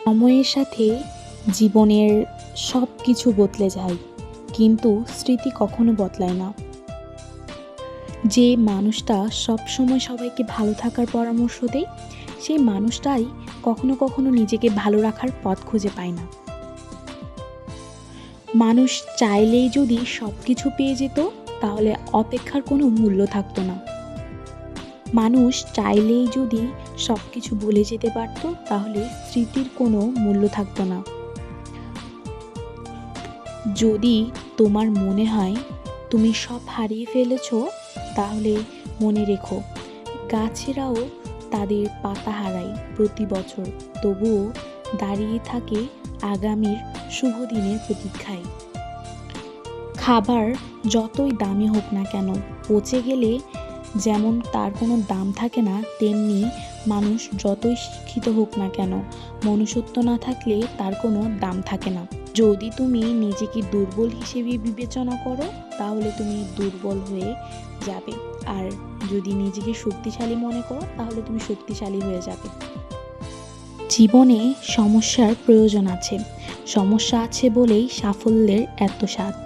সময়ের সাথে জীবনের সব কিছু বদলে যায়, কিন্তু স্মৃতি কখনো বদলায় না। যে মানুষটা সবসময় সবাইকে ভালো থাকার পরামর্শ দেয়, সেই মানুষটাই কখনো কখনো নিজেকে ভালো রাখার পথ খুঁজে পায় না। মানুষ চাইলেই যদি সব কিছু পেয়ে যেত, তাহলে অপেক্ষার কোনো মূল্য থাকতো না। মানুষ চাইলেই যদি সব কিছু ভুলে যেতে পারত, তাহলে স্মৃতির কোনো মূল্য থাকতো না। যদি তোমার মনে হয় তুমি সব হারিয়ে ফেলেছ, তাহলে মনে রেখো, গাছেরাও তাদের পাতা হারায় প্রতি বছর, তবুও দাঁড়িয়ে থাকে আগামীর শুভ দিনের প্রতীক্ষায়। খাবার যতই দামি হোক না কেন, পচে গেলে যেমন তার কোনো দাম থাকে না, তেমনি মানুষ যতই শিক্ষিত হোক না কেন, মনুষ্যত্ব না থাকলে তার কোনো দাম থাকে না। যদি তুমি নিজেকে দুর্বল হিসেবে বিবেচনা করো, তাহলে তুমি দুর্বল হয়ে যাবে, আর যদি নিজেকে শক্তিশালী মনে করো, তাহলে তুমি শক্তিশালী হয়ে যাবে। জীবনে সমস্যার প্রয়োজন আছে, সমস্যা আছে বলেই সাফল্যের এত স্বাদ।